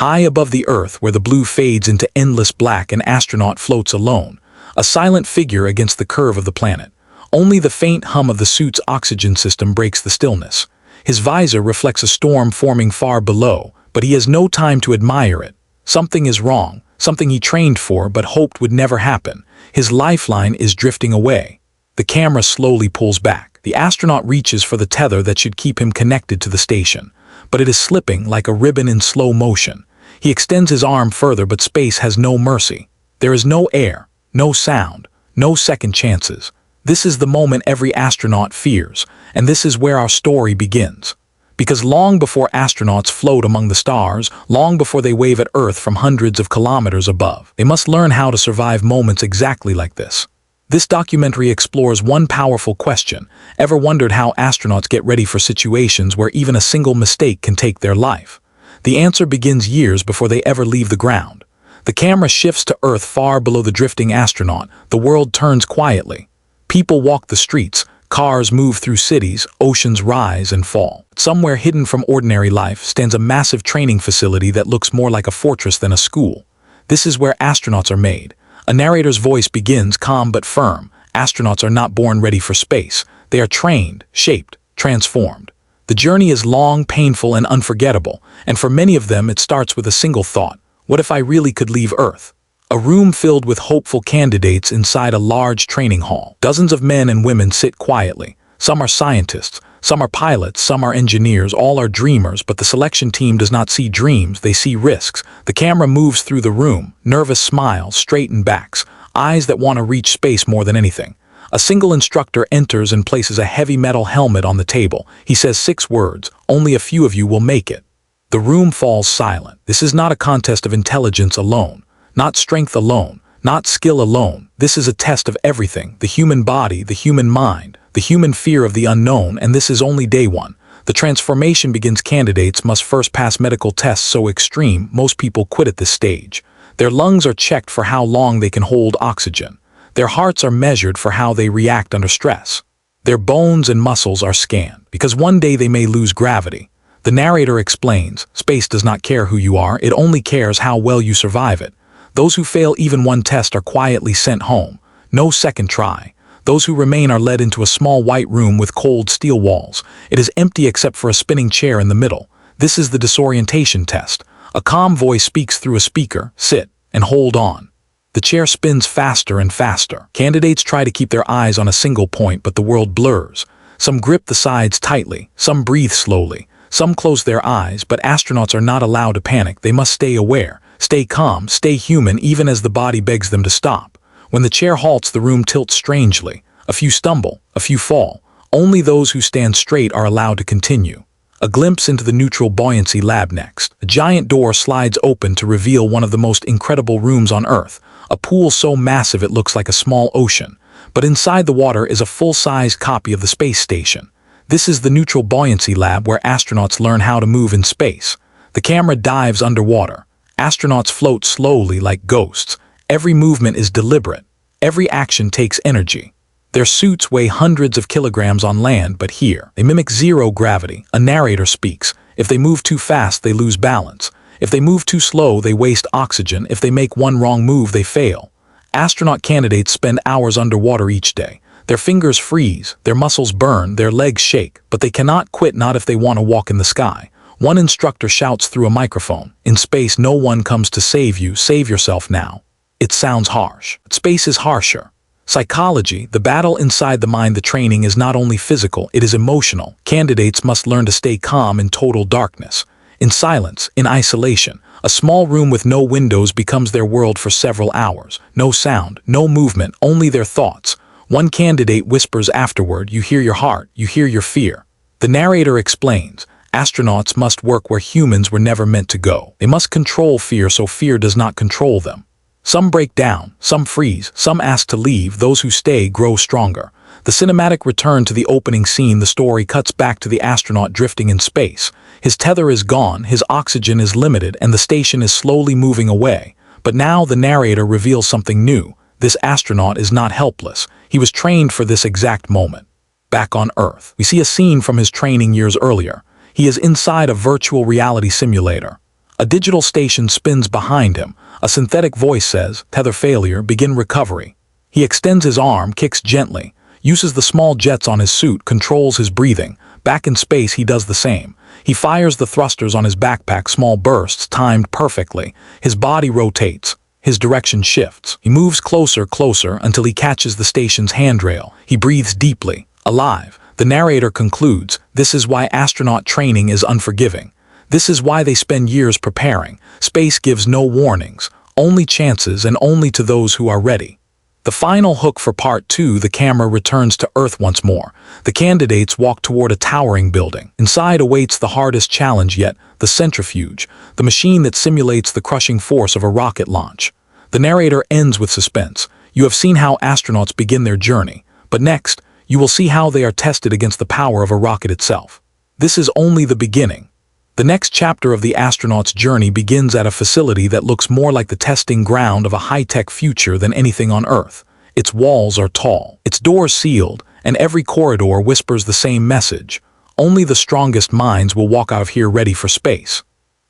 High above the Earth, where the blue fades into endless black, an astronaut floats alone, a silent figure against the curve of the planet. Only the faint hum of the suit's oxygen system breaks the stillness. His visor reflects a storm forming far below, but he has no time to admire it. Something is wrong, something he trained for but hoped would never happen. His lifeline is drifting away. The camera slowly pulls back. The astronaut reaches for the tether that should keep him connected to the station, but it is slipping like a ribbon in slow motion. He extends his arm further, but space has no mercy. There is no air, no sound, no second chances. This is the moment every astronaut fears, and this is where our story begins. Because long before astronauts float among the stars, long before they wave at Earth from hundreds of kilometers above, they must learn how to survive moments exactly like this. This documentary explores one powerful question. Ever wondered how astronauts get ready for situations where even a single mistake can take their life? The answer begins years before they ever leave the ground. The camera shifts to Earth far below the drifting astronaut. The world turns quietly. People walk the streets, cars move through cities, oceans rise and fall. Somewhere hidden from ordinary life stands a massive training facility that looks more like a fortress than a school. This is where astronauts are made. A narrator's voice begins, calm but firm. Astronauts are not born ready for space. They are trained, shaped, transformed. The journey is long, painful, and unforgettable, and for many of them it starts with a single thought: what if I really could leave Earth? A room filled with hopeful candidates inside a large training hall. Dozens of men and women sit quietly. Some are scientists, some are pilots, some are engineers, all are dreamers, but the selection team does not see dreams, they see risks. The camera moves through the room, nervous smiles, straightened backs, eyes that want to reach space more than anything. A single instructor enters and places a heavy metal helmet on the table. He says 6 words: only a few of you will make it. The room falls silent. This is not a contest of intelligence alone. Not strength alone, not skill alone. This is a test of everything: the human body, the human mind, the human fear of the unknown, and this is only day 1. The transformation begins. Candidates must first pass medical tests so extreme, most people quit at this stage. Their lungs are checked for how long they can hold oxygen. Their hearts are measured for how they react under stress. Their bones and muscles are scanned, because one day they may lose gravity. The narrator explains, space does not care who you are, it only cares how well you survive it. Those who fail even one test are quietly sent home. No second try. Those who remain are led into a small white room with cold steel walls. It is empty except for a spinning chair in the middle. This is the disorientation test. A calm voice speaks through a speaker: sit and hold on. The chair spins faster and faster. Candidates try to keep their eyes on a single point, but the world blurs. Some grip the sides tightly, some breathe slowly, some close their eyes, but astronauts are not allowed to panic. They must stay aware. Stay calm, stay human, even as the body begs them to stop. When the chair halts, the room tilts strangely. A few stumble, a few fall. Only those who stand straight are allowed to continue. A glimpse into the neutral buoyancy lab next. A giant door slides open to reveal one of the most incredible rooms on Earth. A pool so massive it looks like a small ocean. But inside the water is a full-sized copy of the space station. This is the neutral buoyancy lab where astronauts learn how to move in space. The camera dives underwater. Astronauts float slowly like ghosts. Every movement is deliberate. Every action takes energy. Their suits weigh hundreds of kilograms on land, but here, they mimic zero gravity. A narrator speaks. If they move too fast, they lose balance. If they move too slow, they waste oxygen. If they make one wrong move, they fail. Astronaut candidates spend hours underwater each day. Their fingers freeze, their muscles burn, their legs shake, but they cannot quit, not if they want to walk in the sky. One instructor shouts through a microphone, "In space, no one comes to save you. Save yourself now." It sounds harsh, but space is harsher. Psychology, the battle inside the mind. The training is not only physical, it is emotional. Candidates must learn to stay calm in total darkness. In silence, in isolation, a small room with no windows becomes their world for several hours. No sound, no movement, only their thoughts. One candidate whispers afterward, "You hear your heart, you hear your fear." The narrator explains, astronauts must work where humans were never meant to go. They must control fear so fear does not control them. Some break down, some freeze, some ask to leave. Those who stay grow stronger. The cinematic return to the opening scene. The story cuts back to the astronaut drifting in space. His tether is gone, his oxygen is limited, and the station is slowly moving away. But now the narrator reveals something new. This astronaut is not helpless. He was trained for this exact moment. Back on Earth, we see a scene from his training years earlier. He is inside a virtual reality simulator. A digital station spins behind him. A synthetic voice says, "Tether failure, begin recovery." He extends his arm, kicks gently, uses the small jets on his suit, controls his breathing. Back in space, he does the same. He fires the thrusters on his backpack, small bursts, timed perfectly. His body rotates. His direction shifts. He moves closer, closer, until he catches the station's handrail. He breathes deeply, alive. The narrator concludes, "This is why astronaut training is unforgiving. This is why they spend years preparing. Space gives no warnings, only chances, and only to those who are ready." The final hook for part 2, the camera returns to Earth once more. The candidates walk toward a towering building. Inside awaits the hardest challenge yet, the centrifuge, the machine that simulates the crushing force of a rocket launch. The narrator ends with suspense. You have seen how astronauts begin their journey, but next, you will see how they are tested against the power of a rocket itself. This is only the beginning. The next chapter of the astronaut's journey begins at a facility that looks more like the testing ground of a high-tech future than anything on Earth. Its walls are tall, its doors sealed, and every corridor whispers the same message. Only the strongest minds will walk out of here ready for space.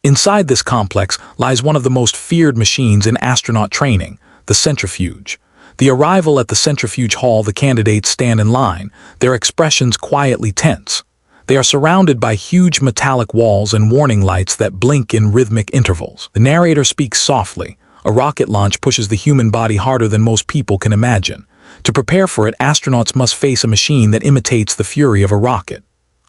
Inside this complex lies one of the most feared machines in astronaut training, the centrifuge. The arrival at the centrifuge hall, the candidates stand in line, their expressions quietly tense. They are surrounded by huge metallic walls and warning lights that blink in rhythmic intervals. The narrator speaks softly. A rocket launch pushes the human body harder than most people can imagine. To prepare for it, astronauts must face a machine that imitates the fury of a rocket.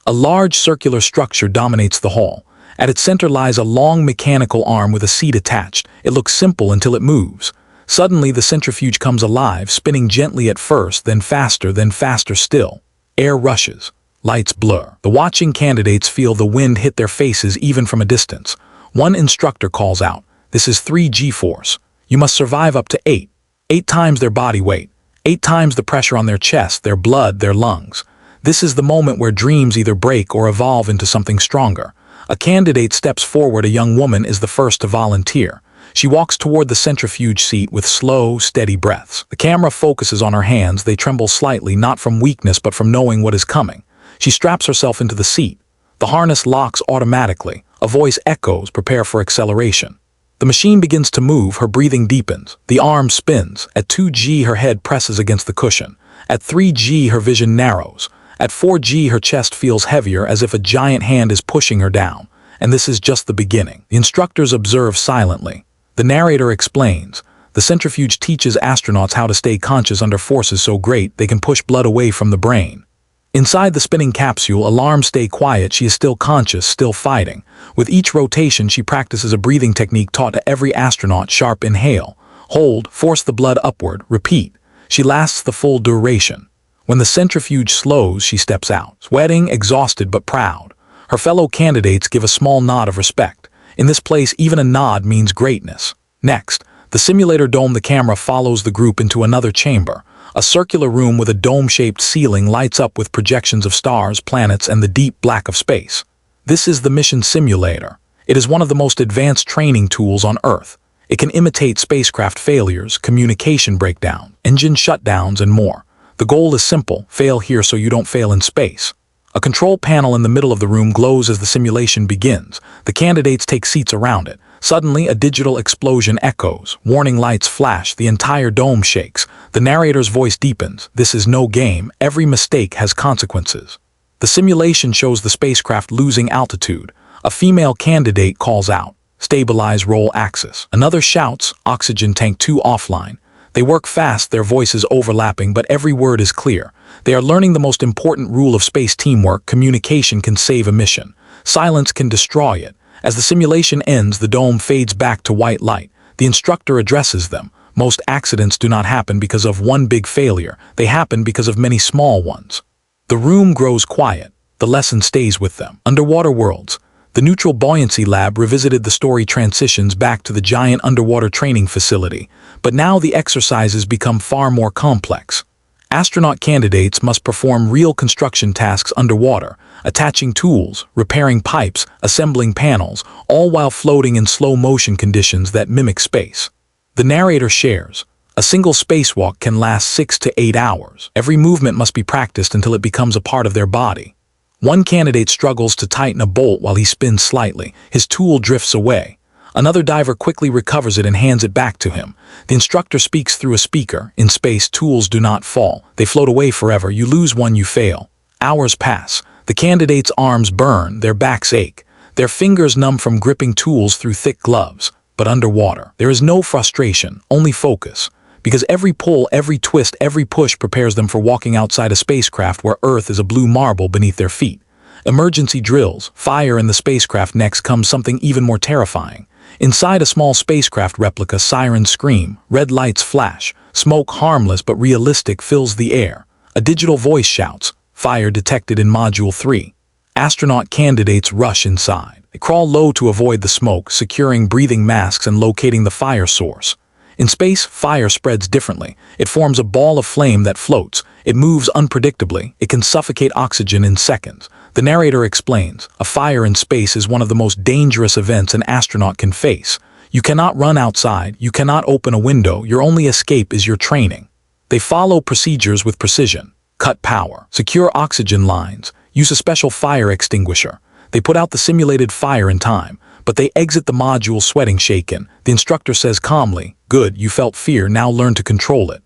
A large circular structure dominates the hall. At its center lies a long mechanical arm with a seat attached. It looks simple until it moves. Suddenly, the centrifuge comes alive, spinning gently at first, then faster still. Air rushes. Lights blur. The watching candidates feel the wind hit their faces even from a distance. One instructor calls out, "This is 3G force. You must survive up to 8. 8 times their body weight. 8 times the pressure on their chest, their blood, their lungs." This is the moment where dreams either break or evolve into something stronger. A candidate steps forward. A young woman is the first to volunteer. She walks toward the centrifuge seat with slow, steady breaths. The camera focuses on her hands. They tremble slightly, not from weakness but from knowing what is coming. She straps herself into the seat. The harness locks automatically. A voice echoes, "Prepare for acceleration." The machine begins to move, her breathing deepens. The arm spins. At 2G, her head presses against the cushion. At 3G, her vision narrows. At 4G, her chest feels heavier, as if a giant hand is pushing her down. And this is just the beginning. The instructors observe silently. The narrator explains. The centrifuge teaches astronauts how to stay conscious under forces so great they can push blood away from the brain. Inside the spinning capsule, alarms stay quiet. She is still conscious, still fighting. With each rotation, she practices a breathing technique taught to every astronaut: sharp inhale, hold, force the blood upward, repeat. She lasts the full duration. When the centrifuge slows, she steps out, sweating, exhausted but proud. Her fellow candidates give a small nod of respect. In this place, even a nod means greatness. Next, the simulator dome. The camera follows the group into another chamber. A circular room with a dome-shaped ceiling lights up with projections of stars, planets, and the deep black of space. This is the mission simulator. It is one of the most advanced training tools on Earth. It can imitate spacecraft failures, communication breakdown, engine shutdowns, and more. The goal is simple: fail here so you don't fail in space. A control panel in the middle of the room glows as the simulation begins. The candidates take seats around it. Suddenly, a digital explosion echoes. Warning lights flash. The entire dome shakes. The narrator's voice deepens. This is no game. Every mistake has consequences. The simulation shows the spacecraft losing altitude. A female candidate calls out, "Stabilize roll axis." Another shouts, "Oxygen tank 2 offline." They work fast, their voices overlapping, but every word is clear. They are learning the most important rule of space teamwork: communication can save a mission. Silence can destroy it. As the simulation ends, the dome fades back to white light. The instructor addresses them. Most accidents do not happen because of one big failure. They happen because of many small ones. The room grows quiet. The lesson stays with them. Underwater worlds. The neutral buoyancy lab revisited. The story transitions back to the giant underwater training facility. But now the exercises become far more complex. Astronaut candidates must perform real construction tasks underwater, attaching tools, repairing pipes, assembling panels, all while floating in slow-motion conditions that mimic space. The narrator shares, "A single spacewalk can last 6 to 8 hours. Every movement must be practiced until it becomes a part of their body." One candidate struggles to tighten a bolt while he spins slightly. His tool drifts away. Another diver quickly recovers it and hands it back to him. The instructor speaks through a speaker. In space, tools do not fall. They float away forever. You lose one, you fail. Hours pass. The candidates' arms burn, their backs ache. Their fingers numb from gripping tools through thick gloves. But underwater, there is no frustration, only focus. Because every pull, every twist, every push prepares them for walking outside a spacecraft where Earth is a blue marble beneath their feet. Emergency drills, fire in the spacecraft. Next comes something even more terrifying. Inside a small spacecraft replica, sirens scream, red lights flash, smoke harmless but realistic fills the air. A digital voice shouts, "Fire detected in Module 3. Astronaut candidates rush inside. They crawl low to avoid the smoke, securing breathing masks and locating the fire source. In space, fire spreads differently. It forms a ball of flame that floats. It moves unpredictably. It can suffocate oxygen in seconds. The narrator explains, a fire in space is one of the most dangerous events an astronaut can face. You cannot run outside. You cannot open a window. Your only escape is your training. They follow procedures with precision. Cut power. Secure oxygen lines. Use a special fire extinguisher. They put out the simulated fire in time, but they exit the module sweating, shaken. The instructor says calmly, "Good, you felt fear, now learn to control it."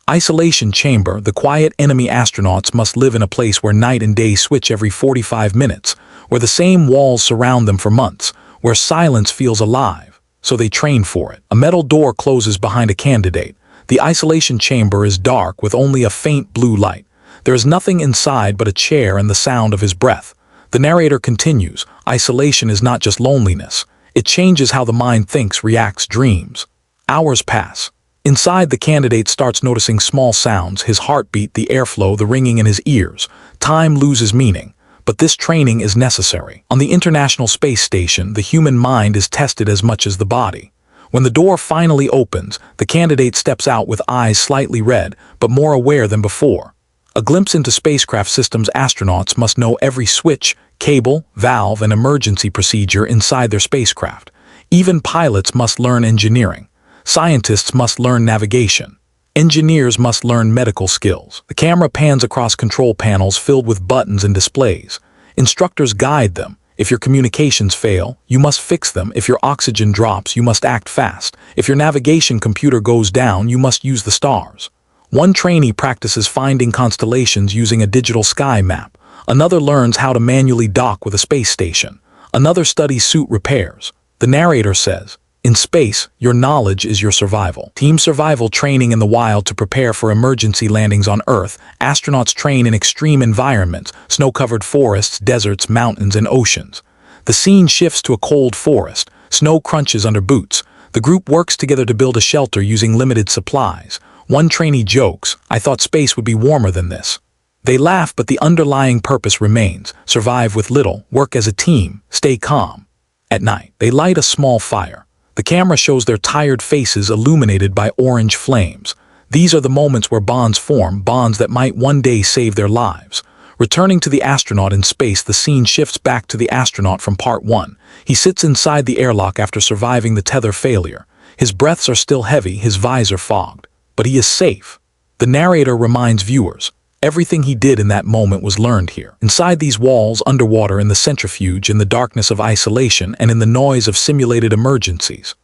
Isolation chamber. The quiet enemy astronauts must live in a place where night and day switch every 45 minutes, where the same walls surround them for months, where silence feels alive. So they train for it. A metal door closes behind a candidate. The isolation chamber is dark with only a faint blue light. There is nothing inside but a chair and the sound of his breath. The narrator continues, isolation is not just loneliness. It changes how the mind thinks, reacts, dreams. Hours pass. Inside, the candidate starts noticing small sounds, his heartbeat, the airflow, the ringing in his ears. Time loses meaning. But this training is necessary. On the International Space Station, the human mind is tested as much as the body. When the door finally opens, the candidate steps out with eyes slightly red, but more aware than before. A glimpse into spacecraft systems. Astronauts must know every switch, cable, valve, and emergency procedure inside their spacecraft. Even pilots must learn engineering. Scientists must learn navigation. Engineers must learn medical skills. The camera pans across control panels filled with buttons and displays. Instructors guide them. If your communications fail, you must fix them. If your oxygen drops, you must act fast. If your navigation computer goes down, you must use the stars. One trainee practices finding constellations using a digital sky map. Another learns how to manually dock with a space station. Another studies suit repairs. The narrator says, in space, your knowledge is your survival. Team survival training in the wild to prepare for emergency landings on Earth. Astronauts train in extreme environments, snow-covered forests, deserts, mountains, and oceans. The scene shifts to a cold forest. Snow crunches under boots. The group works together to build a shelter using limited supplies. One trainee jokes, "I thought space would be warmer than this." They laugh, but the underlying purpose remains. Survive with little, work as a team, stay calm. At night, they light a small fire. The camera shows their tired faces illuminated by orange flames. These are the moments where bonds form, bonds that might one day save their lives. Returning to the astronaut in space, the scene shifts back to the astronaut from part 1. He sits inside the airlock after surviving the tether failure. His breaths are still heavy, his visor fogged. But he is safe. The narrator reminds viewers, everything he did in that moment was learned here. Inside these walls, underwater, in the centrifuge, in the darkness of isolation, and in the noise of simulated emergencies.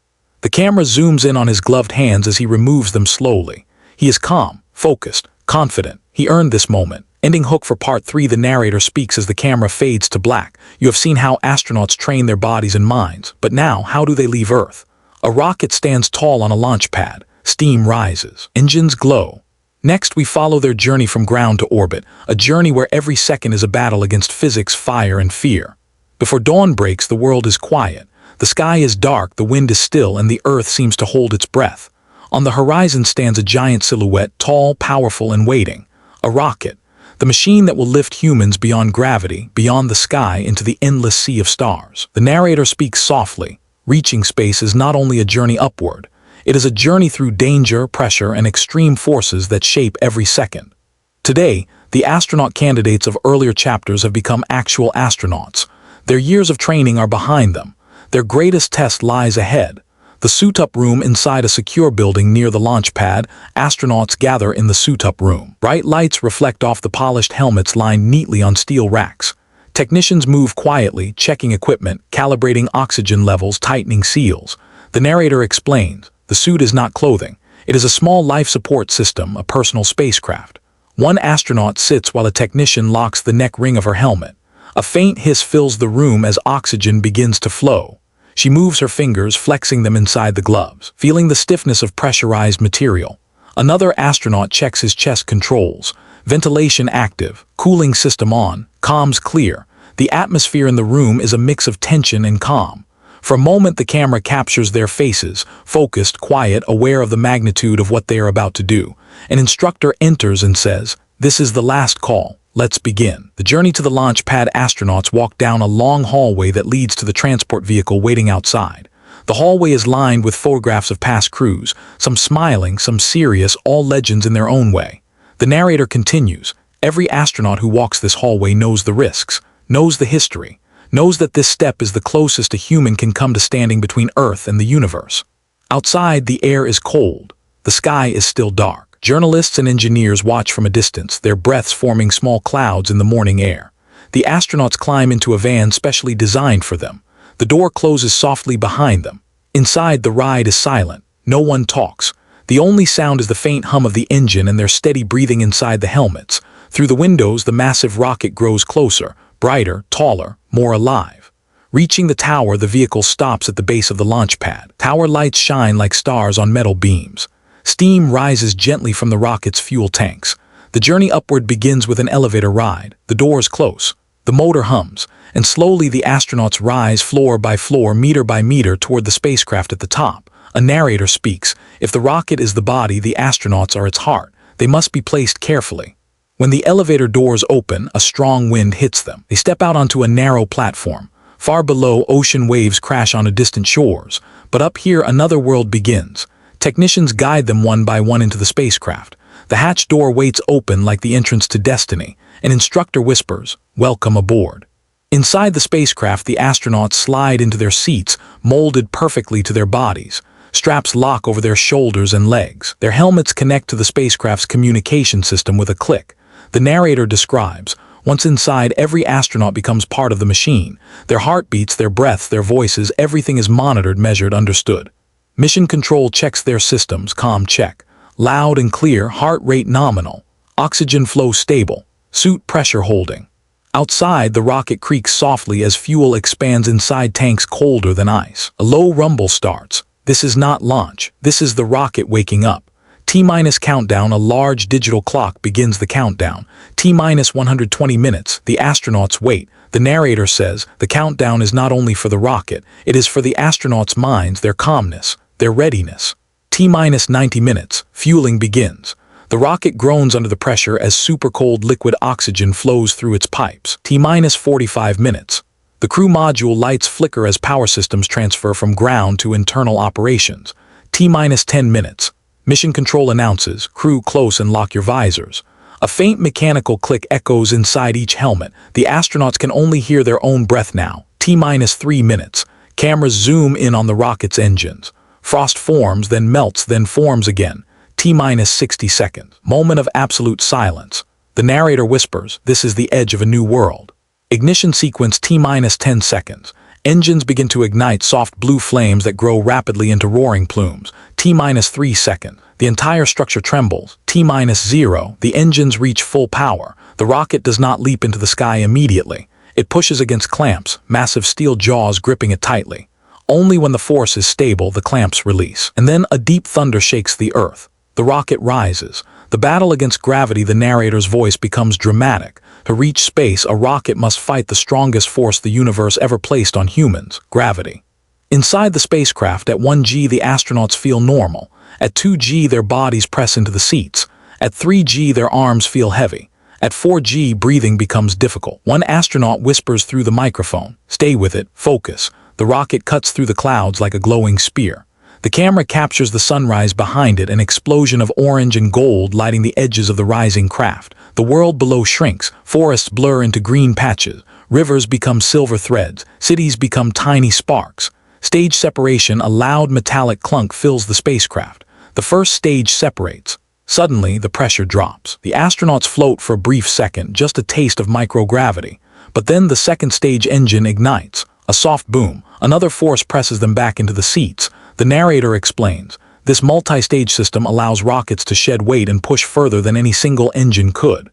The camera zooms in on his gloved hands as he removes them slowly. He is calm, focused, confident. He earned this moment. Ending hook for part 3, the narrator speaks as the camera fades to black. You have seen how astronauts train their bodies and minds, but now, how do they leave Earth? A rocket stands tall on a launch pad. Steam rises. Engines glow. Next, we follow their journey from ground to orbit, a journey where every second is a battle against physics, fire, and fear. Before dawn breaks, the world is quiet. The sky is dark, the wind is still, and the Earth seems to hold its breath. On the horizon stands a giant silhouette, tall, powerful, and waiting. A rocket. The machine that will lift humans beyond gravity, beyond the sky, into the endless sea of stars. The narrator speaks softly. Reaching space is not only a journey upward. It is a journey through danger, pressure, and extreme forces that shape every second. Today, the astronaut candidates of earlier chapters have become actual astronauts. Their years of training are behind them. Their greatest test lies ahead. The suit-up room inside a secure building near the launch pad. Astronauts gather in the suit-up room. Bright lights reflect off the polished helmets lined neatly on steel racks. Technicians move quietly, checking equipment, calibrating oxygen levels, tightening seals. The narrator explains, the suit is not clothing. It is a small life support system, a personal spacecraft. One astronaut sits while a technician locks the neck ring of her helmet. A faint hiss fills the room as oxygen begins to flow. She moves her fingers, flexing them inside the gloves, feeling the stiffness of pressurized material. Another astronaut checks his chest controls. Ventilation active, cooling system on, comms clear. The atmosphere in the room is a mix of tension and calm. For a moment the camera captures their faces, focused, quiet, aware of the magnitude of what they are about to do. An instructor enters and says, "This is the last call. Let's begin." The journey to the launch pad. Astronauts walk down a long hallway that leads to the transport vehicle waiting outside. The hallway is lined with photographs of past crews, some smiling, some serious, all legends in their own way. The narrator continues, "Every astronaut who walks this hallway knows the risks, knows the history, knows that this step is the closest a human can come to standing between Earth and the universe." Outside, the air is cold. The sky is still dark. Journalists and engineers watch from a distance, their breaths forming small clouds in the morning air. The astronauts climb into a van specially designed for them. The door closes softly behind them. Inside, the ride is silent. No one talks. The only sound is the faint hum of the engine and their steady breathing inside the helmets. Through the windows, the massive rocket grows closer, brighter, taller, more alive. Reaching the tower, the vehicle stops at the base of the launch pad. Tower lights shine like stars on metal beams. Steam rises gently from the rocket's fuel tanks. The journey upward begins with an elevator ride. The doors close. The motor hums, and slowly the astronauts rise floor by floor, meter by meter toward the spacecraft at the top. A narrator speaks. If the rocket is the body, the astronauts are its heart. They must be placed carefully. When the elevator doors open, a strong wind hits them. They step out onto a narrow platform. Far below, ocean waves crash onto distant shores. But up here, another world begins. Technicians guide them one by one into the spacecraft. The hatch door waits open like the entrance to destiny. An instructor whispers, "Welcome aboard." Inside the spacecraft, the astronauts slide into their seats, molded perfectly to their bodies. Straps lock over their shoulders and legs. Their helmets connect to the spacecraft's communication system with a click. The narrator describes, once inside, every astronaut becomes part of the machine. Their heartbeats, their breaths, their voices, everything is monitored, measured, understood. Mission control checks their systems, comm check. Loud and clear, heart rate nominal. Oxygen flow stable. Suit pressure holding. Outside, the rocket creaks softly as fuel expands inside tanks colder than ice. A low rumble starts. This is not launch. This is the rocket waking up. T-minus countdown. A large digital clock begins the countdown. T-minus 120 minutes. The astronauts wait. The narrator says, the countdown is not only for the rocket, it is for the astronauts' minds, their calmness, their readiness. T-minus 90 minutes. Fueling begins. The rocket groans under the pressure as super-cold liquid oxygen flows through its pipes. T-minus 45 minutes. The crew module lights flicker as power systems transfer from ground to internal operations. T-minus 10 minutes. Mission control announces, crew close and lock your visors. A faint mechanical click echoes inside each helmet. The astronauts can only hear their own breath now. T-minus 3 minutes. Cameras zoom in on the rocket's engines. Frost forms, then melts, then forms again. T-minus 60 seconds. Moment of absolute silence. The narrator whispers, this is the edge of a new world. Ignition sequence. T-minus 10 seconds. Engines begin to ignite, soft blue flames that grow rapidly into roaring plumes. T-minus 3 seconds. The entire structure trembles. T-minus 0. The engines reach full power. The rocket does not leap into the sky immediately. It pushes against clamps, massive steel jaws gripping it tightly. Only when the force is stable, the clamps release. And then a deep thunder shakes the earth. The rocket rises. The battle against gravity. The narrator's voice becomes dramatic. To reach space, a rocket must fight the strongest force the universe ever placed on humans, gravity. Inside the spacecraft, at 1G, the astronauts feel normal. At 2G, their bodies press into the seats. At 3G, their arms feel heavy. At 4G, breathing becomes difficult. One astronaut whispers through the microphone, "Stay with it, focus." The rocket cuts through the clouds like a glowing spear. The camera captures the sunrise behind it, an explosion of orange and gold lighting the edges of the rising craft. The world below shrinks, forests blur into green patches, rivers become silver threads, cities become tiny sparks. Stage separation. A loud metallic clunk fills the spacecraft. The first stage separates. Suddenly, the pressure drops. The astronauts float for a brief second, just a taste of microgravity. But then the second stage engine ignites. A soft boom. Another force presses them back into the seats. The narrator explains, this multi-stage system allows rockets to shed weight and push further than any single engine could.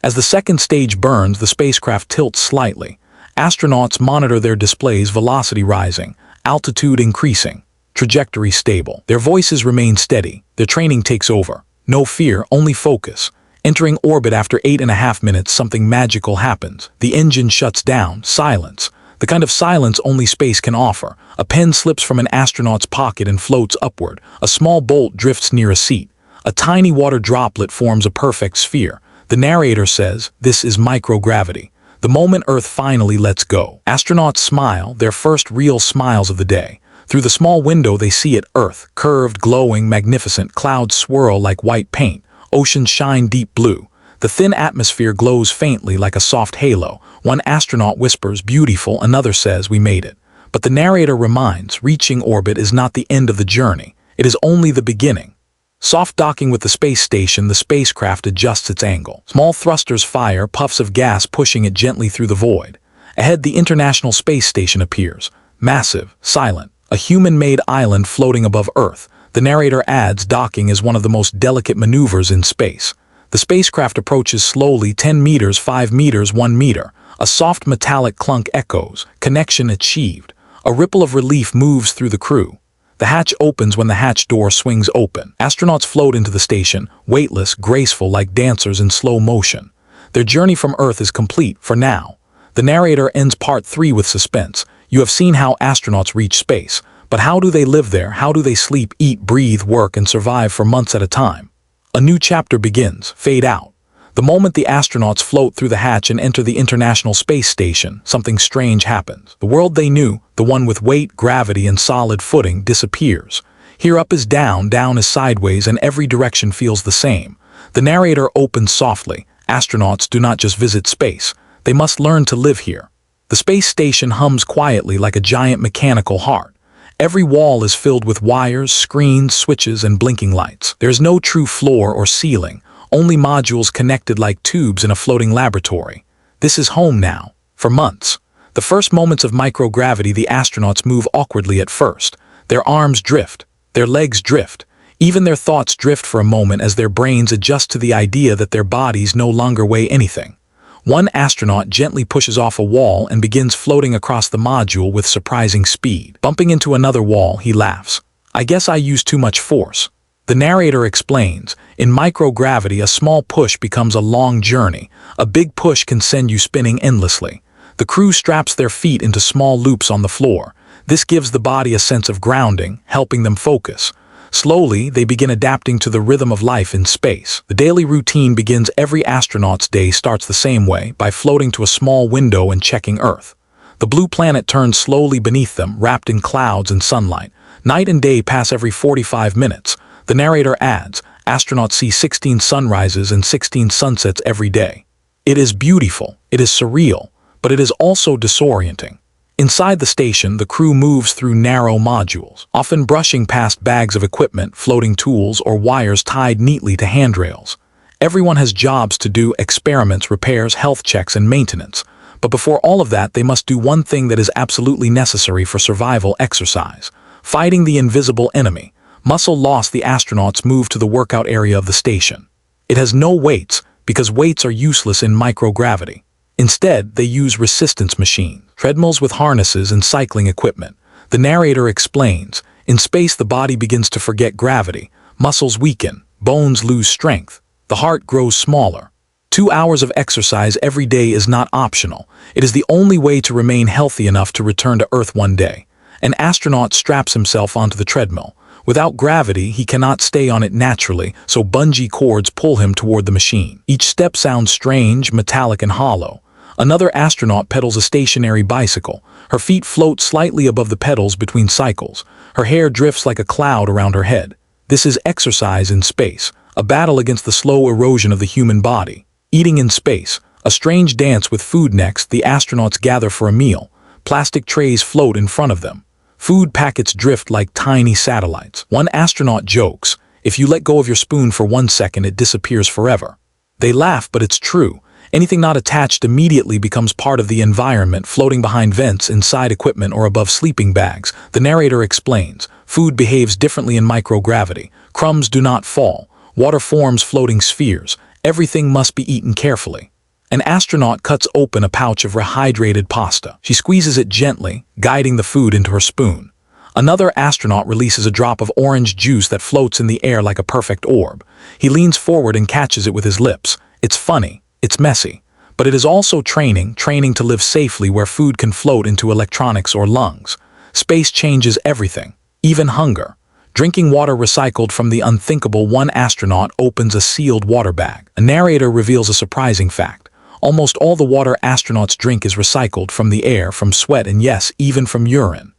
As the second stage burns, the spacecraft tilts slightly. Astronauts monitor their displays, velocity rising, altitude increasing, trajectory stable. Their voices remain steady. Their training takes over. No fear, only focus. Entering orbit after 8.5 minutes, something magical happens. The engine shuts down. Silence. The kind of silence only space can offer. A pen slips from an astronaut's pocket and floats upward. A small bolt drifts near a seat. A tiny water droplet forms a perfect sphere. The narrator says, this is microgravity. The moment Earth finally lets go. Astronauts smile, their first real smiles of the day. Through the small window they see it, Earth, curved, glowing, magnificent, clouds swirl like white paint, oceans shine deep blue. The thin atmosphere glows faintly like a soft halo. One astronaut whispers, beautiful, another says, we made it. But the narrator reminds, reaching orbit is not the end of the journey. It is only the beginning. Soft docking with the space station, the spacecraft adjusts its angle. Small thrusters fire, puffs of gas pushing it gently through the void. Ahead, the International Space Station appears. Massive, silent, a human-made island floating above Earth. The narrator adds, docking is one of the most delicate maneuvers in space. The spacecraft approaches slowly, 10 meters, 5 meters, 1 meter. A soft metallic clunk echoes, connection achieved. A ripple of relief moves through the crew. The hatch opens when the hatch door swings open. Astronauts float into the station, weightless, graceful like dancers in slow motion. Their journey from Earth is complete, for now. The narrator ends part 3 with suspense. You have seen how astronauts reach space. But how do they live there? How do they sleep, eat, breathe, work, and survive for months at a time? A new chapter begins. Fade out. The moment the astronauts float through the hatch and enter the International Space Station, something strange happens. The world they knew, the one with weight, gravity, and solid footing, disappears. Here up is down, down is sideways, and every direction feels the same. The narrator opens softly. Astronauts do not just visit space. They must learn to live here. The space station hums quietly like a giant mechanical heart. Every wall is filled with wires, screens, switches, and blinking lights. There is no true floor or ceiling. Only modules connected like tubes in a floating laboratory. This is home now. For months. The first moments of microgravity, the astronauts move awkwardly at first. Their arms drift. Their legs drift. Even their thoughts drift for a moment as their brains adjust to the idea that their bodies no longer weigh anything. One astronaut gently pushes off a wall and begins floating across the module with surprising speed. Bumping into another wall, he laughs. I guess I used too much force. The narrator explains, in microgravity, a small push becomes a long journey. A big push can send you spinning endlessly. The crew straps their feet into small loops on the floor. This gives the body a sense of grounding, helping them focus. Slowly, they begin adapting to the rhythm of life in space. The daily routine begins. Every astronaut's day starts the same way, by floating to a small window and checking Earth. The blue planet turns slowly beneath them, wrapped in clouds and sunlight. Night and day pass every 45 minutes. The narrator adds, astronauts see 16 sunrises and 16 sunsets every day. It is beautiful, it is surreal, but it is also disorienting. Inside the station, the crew moves through narrow modules, often brushing past bags of equipment, floating tools, or wires tied neatly to handrails. Everyone has jobs to do, experiments, repairs, health checks, and maintenance. But before all of that, they must do one thing that is absolutely necessary for survival: exercise. Fighting the invisible enemy. Muscle loss, the astronauts move to the workout area of the station. It has no weights, because weights are useless in microgravity. Instead, they use resistance machines, treadmills with harnesses and cycling equipment. The narrator explains, in space the body begins to forget gravity, muscles weaken, bones lose strength, the heart grows smaller. 2 hours of exercise every day is not optional. It is the only way to remain healthy enough to return to Earth one day. An astronaut straps himself onto the treadmill. Without gravity, he cannot stay on it naturally, so bungee cords pull him toward the machine. Each step sounds strange, metallic, and hollow. Another astronaut pedals a stationary bicycle. Her feet float slightly above the pedals between cycles. Her hair drifts like a cloud around her head. This is exercise in space, a battle against the slow erosion of the human body. Eating in space, a strange dance with food. Next, the astronauts gather for a meal. Plastic trays float in front of them. Food packets drift like tiny satellites. One astronaut jokes, if you let go of your spoon for 1 second, it disappears forever. They laugh, but it's true. Anything not attached immediately becomes part of the environment, floating behind vents, inside equipment, or above sleeping bags. The narrator explains, food behaves differently in microgravity. Crumbs do not fall. Water forms floating spheres. Everything must be eaten carefully. An astronaut cuts open a pouch of rehydrated pasta. She squeezes it gently, guiding the food into her spoon. Another astronaut releases a drop of orange juice that floats in the air like a perfect orb. He leans forward and catches it with his lips. It's funny. It's messy, but it is also training to live safely where food can float into electronics or lungs. Space changes everything, even hunger. Drinking water recycled from the unthinkable. One astronaut opens a sealed water bag. A narrator reveals a surprising fact. Almost all the water astronauts drink is recycled from the air, from sweat, and yes, even from urine.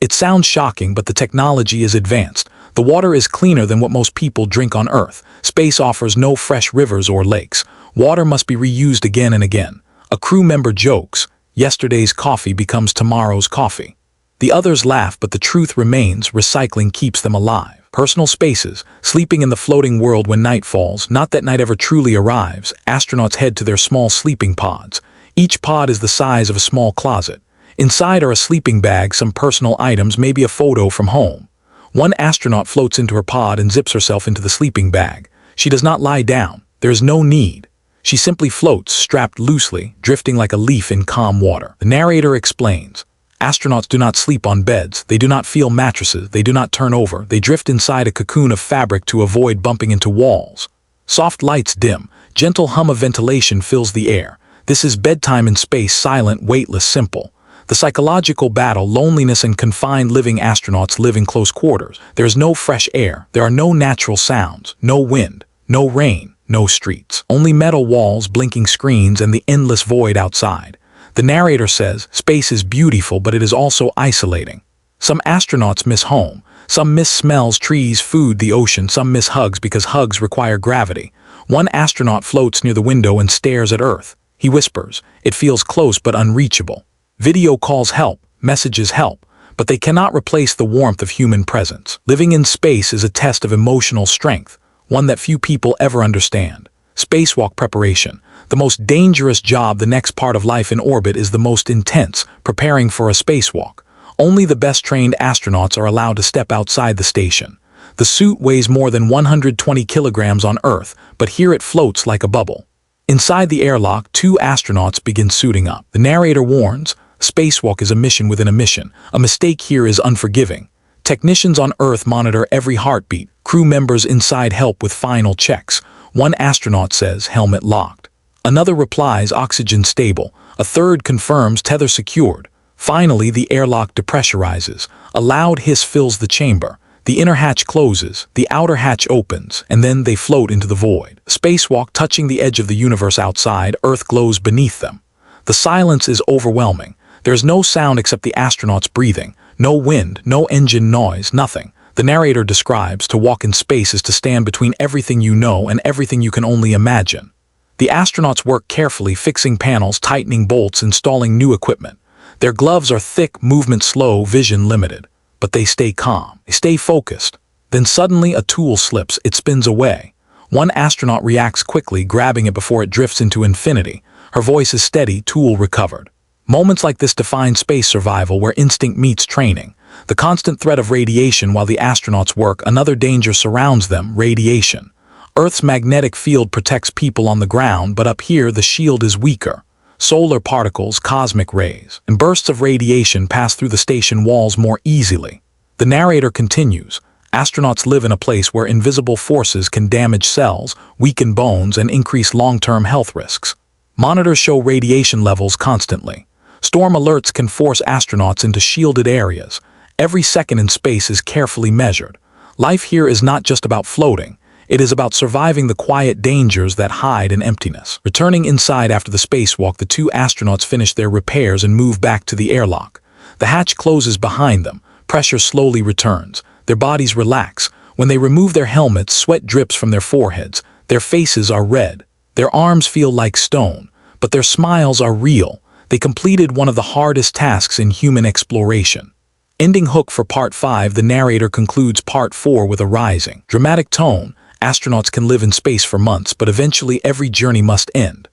It sounds shocking, but the technology is advanced. The water is cleaner than what most people drink on Earth. Space offers no fresh rivers or lakes. Water must be reused again and again. A crew member jokes, "Yesterday's coffee becomes tomorrow's coffee." The others laugh, but the truth remains, recycling keeps them alive. Personal spaces, sleeping in the floating world when night falls. Not that night ever truly arrives. Astronauts head to their small sleeping pods. Each pod is the size of a small closet. Inside are a sleeping bag, some personal items, maybe a photo from home. One astronaut floats into her pod and zips herself into the sleeping bag. She does not lie down. There is no need. She simply floats, strapped loosely, drifting like a leaf in calm water. The narrator explains, astronauts do not sleep on beds. They do not feel mattresses. They do not turn over. They drift inside a cocoon of fabric to avoid bumping into walls. Soft lights dim. Gentle hum of ventilation fills the air. This is bedtime in space, silent, weightless, simple. The psychological battle, loneliness and confined living. Astronauts live in close quarters. There is no fresh air. There are no natural sounds, no wind, no rain, no streets. Only metal walls, blinking screens, and the endless void outside. The narrator says, space is beautiful, but it is also isolating. Some astronauts miss home. Some miss smells, trees, food, the ocean. Some miss hugs because hugs require gravity. One astronaut floats near the window and stares at Earth. He whispers, it feels close but unreachable. Video calls help, messages help, but they cannot replace the warmth of human presence. Living in space is a test of emotional strength, one that few people ever understand. Spacewalk preparation. The most dangerous job. The next part of life in orbit is the most intense, preparing for a spacewalk. Only the best trained astronauts are allowed to step outside the station. The suit weighs more than 120 kilograms on Earth, but here it floats like a bubble. Inside the airlock, two astronauts begin suiting up. The narrator warns, spacewalk is a mission within a mission. A mistake here is unforgiving. Technicians on Earth monitor every heartbeat. Crew members inside help with final checks. One astronaut says, helmet locked. Another replies, oxygen stable. A third confirms, tether secured. Finally, the airlock depressurizes. A loud hiss fills the chamber. The inner hatch closes, the outer hatch opens, and then they float into the void. Spacewalk, touching the edge of the universe outside. Earth glows beneath them. The silence is overwhelming. There is no sound except the astronauts breathing. No wind, no engine noise, nothing. The narrator describes, to walk in space is to stand between everything you know and everything you can only imagine. The astronauts work carefully, fixing panels, tightening bolts, installing new equipment. Their gloves are thick, movement slow, vision limited. But they stay calm. They stay focused. Then suddenly a tool slips. It spins away. One astronaut reacts quickly, grabbing it before it drifts into infinity. Her voice is steady, tool recovered. Moments like this define space survival, where instinct meets training. The constant threat of radiation while the astronauts work. Another danger surrounds them, radiation. Earth's magnetic field protects people on the ground, but up here the shield is weaker. Solar particles, cosmic rays, and bursts of radiation pass through the station walls more easily. The narrator continues, astronauts live in a place where invisible forces can damage cells, weaken bones, and increase long-term health risks. Monitors show radiation levels constantly. Storm alerts can force astronauts into shielded areas. Every second in space is carefully measured. Life here is not just about floating. It is about surviving the quiet dangers that hide in emptiness. Returning inside after the spacewalk, the two astronauts finish their repairs and move back to the airlock. The hatch closes behind them. Pressure slowly returns. Their bodies relax. When they remove their helmets, sweat drips from their foreheads. Their faces are red. Their arms feel like stone. But their smiles are real. They completed one of the hardest tasks in human exploration. Ending hook for Part 5, the narrator concludes Part 4 with a rising, dramatic tone. Astronauts can live in space for months, but eventually every journey must end.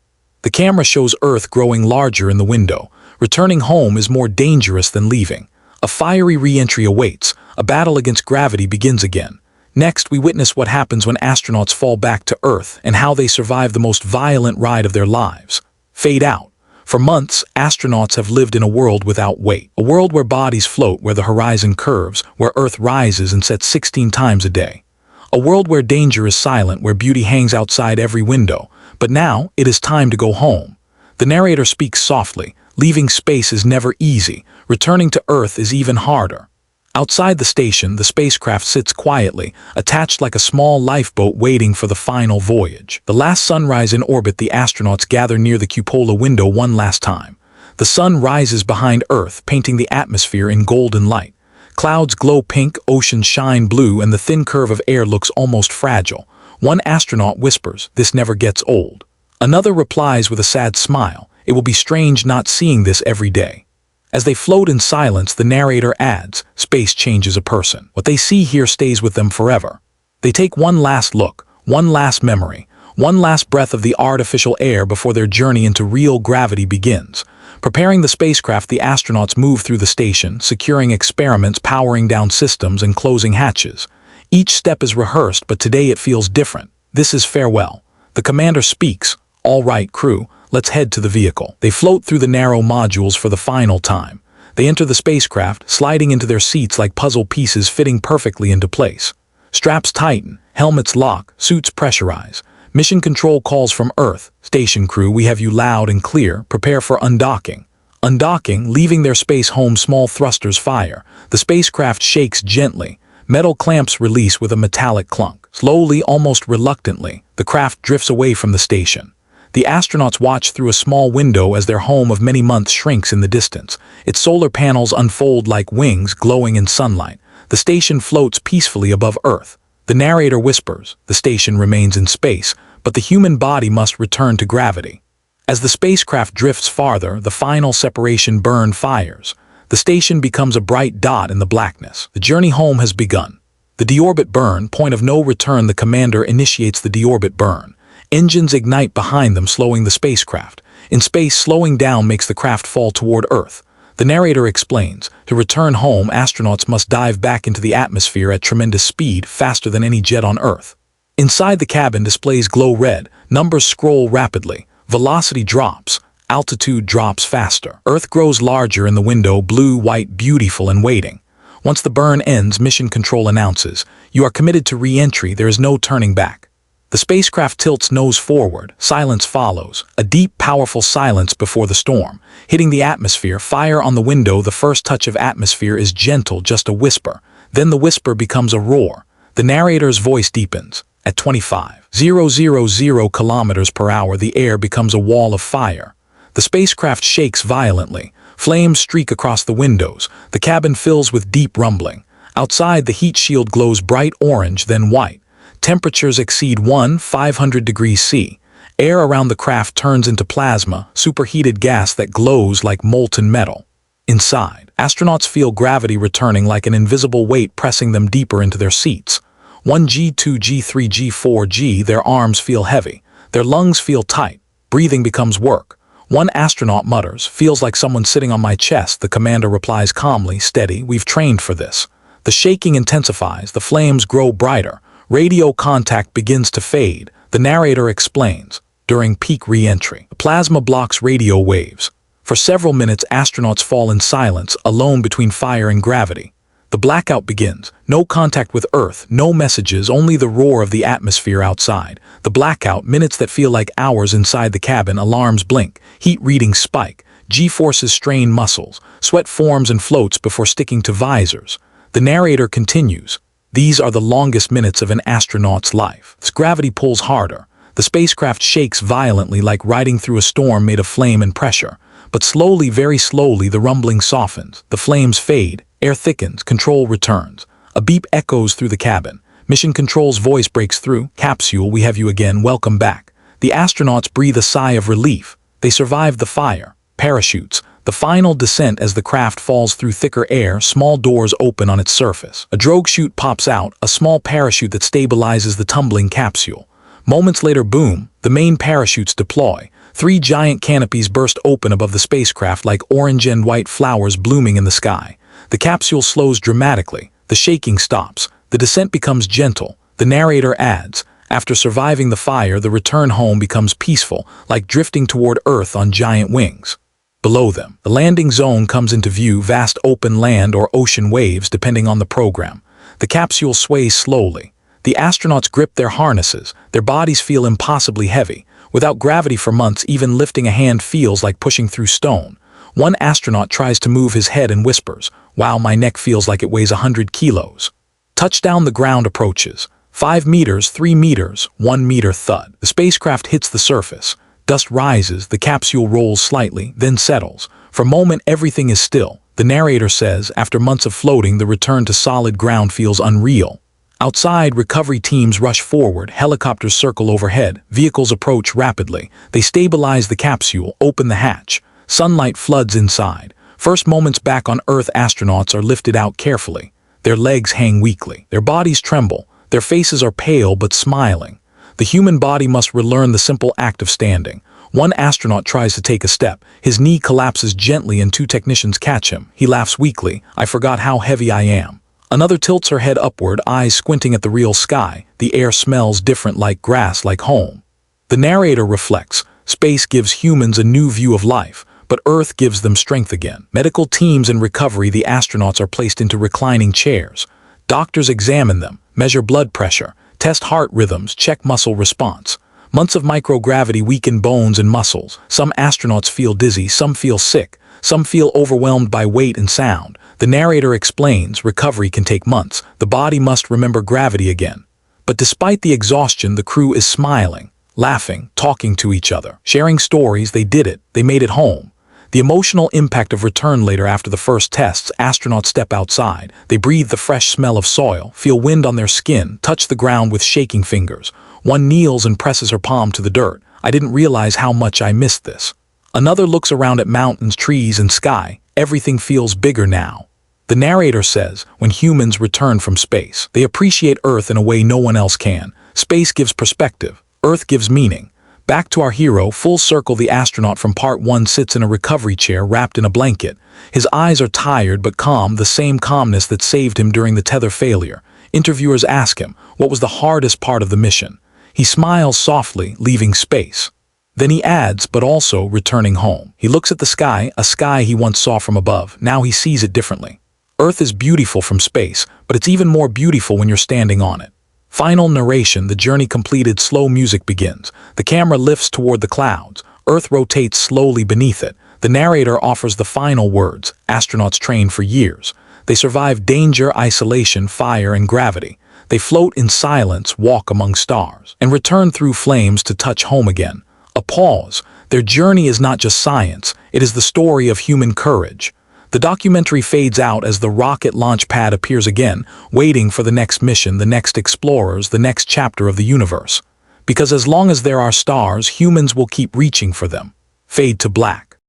The camera shows Earth growing larger in the window. Returning home is more dangerous than leaving. A fiery re-entry awaits. A battle against gravity begins again. Next, we witness what happens when astronauts fall back to Earth and how they survive the most violent ride of their lives. Fade out. For months, astronauts have lived in a world without weight. A world where bodies float, where the horizon curves, where Earth rises and sets 16 times a day. A world where danger is silent, where beauty hangs outside every window. But now, it is time to go home. The narrator speaks softly. Leaving space is never easy. Returning to Earth is even harder. Outside the station, the spacecraft sits quietly, attached like a small lifeboat waiting for the final voyage. The last sunrise in orbit, the astronauts gather near the cupola window one last time. The sun rises behind Earth, painting the atmosphere in golden light. Clouds glow pink, oceans shine blue, and the thin curve of air looks almost fragile. One astronaut whispers, "This never gets old." Another replies with a sad smile, "It will be strange not seeing this every day." As they float in silence, the narrator adds, "Space changes a person. What they see here stays with them forever." They take one last look, one last memory, one last breath of the artificial air before their journey into real gravity begins. Preparing the spacecraft, the astronauts move through the station, securing experiments, powering down systems, and closing hatches. Each step is rehearsed, but today it feels different. This is farewell. The commander speaks, "All right, crew. Let's head to the vehicle." They float through the narrow modules for the final time. They enter the spacecraft, sliding into their seats like puzzle pieces fitting perfectly into place. Straps tighten, helmets lock, suits pressurize. Mission control calls from Earth. "Station crew, we have you loud and clear. Prepare for undocking." Undocking, leaving their space home, small thrusters fire. The spacecraft shakes gently. Metal clamps release with a metallic clunk. Slowly, almost reluctantly, the craft drifts away from the station. The astronauts watch through a small window as their home of many months shrinks in the distance. Its solar panels unfold like wings, glowing in sunlight. The station floats peacefully above Earth. The narrator whispers, "The station remains in space, but the human body must return to gravity." As the spacecraft drifts farther, the final separation burn fires. The station becomes a bright dot in the blackness. The journey home has begun. The deorbit burn, point of no return. The commander initiates the deorbit burn. Engines ignite behind them, slowing the spacecraft. In space, slowing down makes the craft fall toward Earth. The narrator explains, "To return home, astronauts must dive back into the atmosphere at tremendous speed, faster than any jet on Earth." Inside, the cabin displays glow red. Numbers scroll rapidly. Velocity drops. Altitude drops faster. Earth grows larger in the window, blue, white, beautiful, and waiting. Once the burn ends, mission control announces, "You are committed to re-entry. There is no turning back." The spacecraft tilts nose forward. Silence follows. A deep, powerful silence before the storm. Hitting the atmosphere, fire on the window. The first touch of atmosphere is gentle, just a whisper. Then the whisper becomes a roar. The narrator's voice deepens. At 25,000 kilometers per hour, the air becomes a wall of fire. The spacecraft shakes violently. Flames streak across the windows. The cabin fills with deep rumbling. Outside, the heat shield glows bright orange, then white. Temperatures exceed 500 degrees C. Air around the craft turns into plasma, superheated gas that glows like molten metal. Inside, astronauts feel gravity returning, like an invisible weight pressing them deeper into their seats. 1G, 2G, 3G, 4G, their arms feel heavy. Their lungs feel tight. Breathing becomes work. One astronaut mutters, "Feels like someone sitting on my chest." The commander replies calmly, "Steady, we've trained for this." The shaking intensifies. The flames grow brighter. Radio contact begins to fade. The narrator explains, "During peak re-entry, the plasma blocks radio waves." For several minutes, astronauts fall in silence, alone between fire and gravity. The blackout begins. No contact with Earth, no messages, only the roar of the atmosphere outside. The blackout, minutes that feel like hours inside the cabin. Alarms blink. Heat readings spike. G-forces strain muscles. Sweat forms and floats before sticking to visors. The narrator continues, "These are the longest minutes of an astronaut's life." As gravity pulls harder, the spacecraft shakes violently, like riding through a storm made of flame and pressure. But slowly, very slowly, the rumbling softens. The flames fade. Air thickens. Control returns. A beep echoes through the cabin. Mission Control's voice breaks through. "Capsule, we have you again. Welcome back." The astronauts breathe a sigh of relief. They survived the fire. Parachutes. The final descent. As the craft falls through thicker air, small doors open on its surface. A drogue chute pops out, a small parachute that stabilizes the tumbling capsule. Moments later, boom, the main parachutes deploy. Three giant canopies burst open above the spacecraft like orange and white flowers blooming in the sky. The capsule slows dramatically. The shaking stops. The descent becomes gentle. The narrator adds, "After surviving the fire, the return home becomes peaceful, like drifting toward Earth on giant wings." Below them, the landing zone comes into view, vast open land or ocean waves depending on the program. The capsule sways slowly. The astronauts grip their harnesses. Their bodies feel impossibly heavy. Without gravity for months, even lifting a hand feels like pushing through stone. One astronaut tries to move his head and whispers, "Wow, my neck feels like it weighs 100 kilos. Touchdown, the ground approaches. 5 meters, 3 meters, 1 meter thud. The spacecraft hits the surface. Dust rises, the capsule rolls slightly, then settles. For a moment, everything is still. The narrator says, after months of floating, the return to solid ground feels unreal. Outside, recovery teams rush forward, helicopters circle overhead, vehicles approach rapidly. They stabilize the capsule, open the hatch. Sunlight floods inside. First moments back on Earth, astronauts are lifted out carefully. Their legs hang weakly. Their bodies tremble. Their faces are pale but smiling. The human body must relearn the simple act of standing. One astronaut tries to take a step. His knee collapses gently and 2 technicians catch him. He laughs weakly. "I forgot how heavy I am." Another tilts her head upward, eyes squinting at the real sky. The air smells different, like grass, like home. The narrator reflects. Space gives humans a new view of life, but Earth gives them strength again. Medical teams in recovery, the astronauts are placed into reclining chairs. Doctors examine them, measure blood pressure, test heart rhythms, check muscle response. Months of microgravity weaken bones and muscles. Some astronauts feel dizzy, some feel sick, some feel overwhelmed by weight and sound. The narrator explains, recovery can take months. The body must remember gravity again. But despite the exhaustion, the crew is smiling, laughing, talking to each other, sharing stories. They did it. They made it home. The emotional impact of return later after the first tests, astronauts step outside. They breathe the fresh smell of soil, feel wind on their skin, touch the ground with shaking fingers. One kneels and presses her palm to the dirt. "I didn't realize how much I missed this." Another looks around at mountains, trees, and sky. Everything feels bigger now. The narrator says, when humans return from space, they appreciate Earth in a way no one else can. Space gives perspective. Earth gives meaning. Back to our hero, full circle, the astronaut from part 1 sits in a recovery chair wrapped in a blanket. His eyes are tired but calm, the same calmness that saved him during the tether failure. Interviewers ask him, what was the hardest part of the mission? He smiles softly, leaving space. Then he adds, but also returning home. He looks at the sky, a sky he once saw from above. Now he sees it differently. Earth is beautiful from space, but it's even more beautiful when you're standing on it. Final narration, the journey completed, slow music begins. The camera lifts toward the clouds. Earth rotates slowly beneath it. The narrator offers the final words. Astronauts train for years. They survive danger, isolation, fire, and gravity. They float in silence, walk among stars, and return through flames to touch home again. A pause. Their journey is not just science. It is the story of human courage. The documentary fades out as the rocket launch pad appears again, waiting for the next mission, the next explorers, the next chapter of the universe. Because as long as there are stars, humans will keep reaching for them. Fade to black.